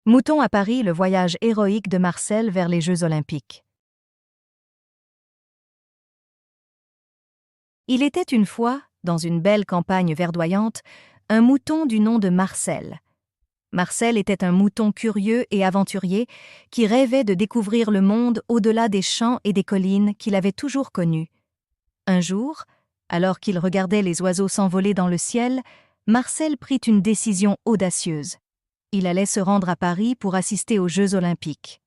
Mouton à Paris, le voyage héroïque de Marcel vers les Jeux Olympiques. Il était une fois, dans une belle campagne verdoyante, un mouton du nom de Marcel. Marcel était un mouton curieux et aventurier qui rêvait de découvrir le monde au-delà des champs et des collines qu'il avait toujours connus. Un jour, alors qu'il regardait les oiseaux s'envoler dans le ciel, Marcel prit une décision audacieuse. Il allait se rendre à Paris pour assister aux Jeux Olympiques.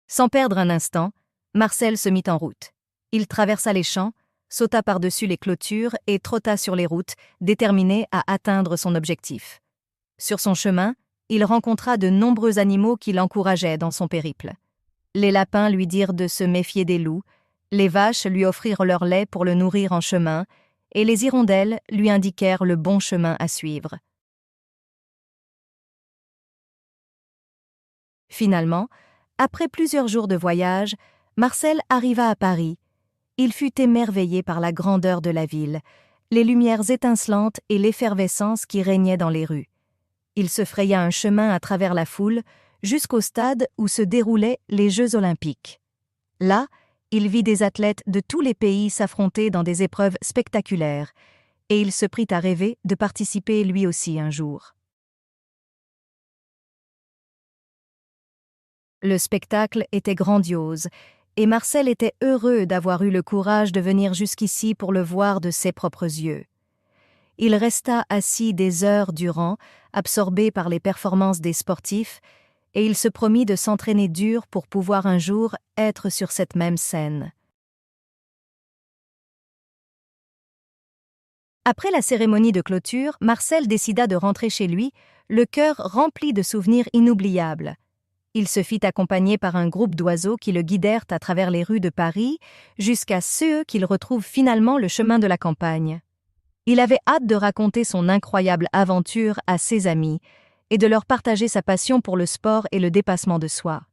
Sans perdre un instant, Marcel se mit en route. Il traversa les champs, sauta par-dessus les clôtures et trotta sur les routes, déterminé à atteindre son objectif. Sur son chemin, il rencontra de nombreux animaux qui l'encourageaient dans son périple. Les lapins lui dirent de se méfier des loups, les vaches lui offrirent leur lait pour le nourrir en chemin, et les hirondelles lui indiquèrent le bon chemin à suivre. Finalement, après plusieurs jours de voyage, Marcel arriva à Paris. Il fut émerveillé par la grandeur de la ville, les lumières étincelantes et l'effervescence qui régnait dans les rues. Il se fraya un chemin à travers la foule jusqu'au stade où se déroulaient les Jeux Olympiques. Là, il vit des athlètes de tous les pays s'affronter dans des épreuves spectaculaires, et il se prit à rêver de participer lui aussi un jour. Le spectacle était grandiose, et Marcel était heureux d'avoir eu le courage de venir jusqu'ici pour le voir de ses propres yeux. Il resta assis des heures durant, absorbé par les performances des sportifs, et il se promit de s'entraîner dur pour pouvoir un jour être sur cette même scène. Après la cérémonie de clôture, Marcel décida de rentrer chez lui, le cœur rempli de souvenirs inoubliables. Il se fit accompagner par un groupe d'oiseaux qui le guidèrent à travers les rues de Paris, jusqu'à ce qu'il retrouve finalement le chemin de la campagne. Il avait hâte de raconter son incroyable aventure à ses amis et de leur partager sa passion pour le sport et le dépassement de soi.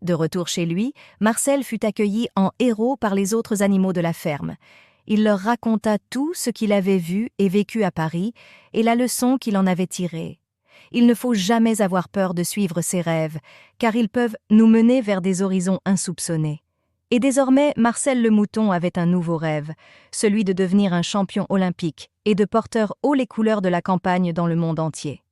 De retour chez lui, Marcel fut accueilli en héros par les autres animaux de la ferme. Il leur raconta tout ce qu'il avait vu et vécu à Paris et la leçon qu'il en avait tirée. Il ne faut jamais avoir peur de suivre ses rêves, car ils peuvent nous mener vers des horizons insoupçonnés. Et désormais, Marcel le mouton avait un nouveau rêve, celui de devenir un champion olympique et de porter haut les couleurs de la campagne dans le monde entier.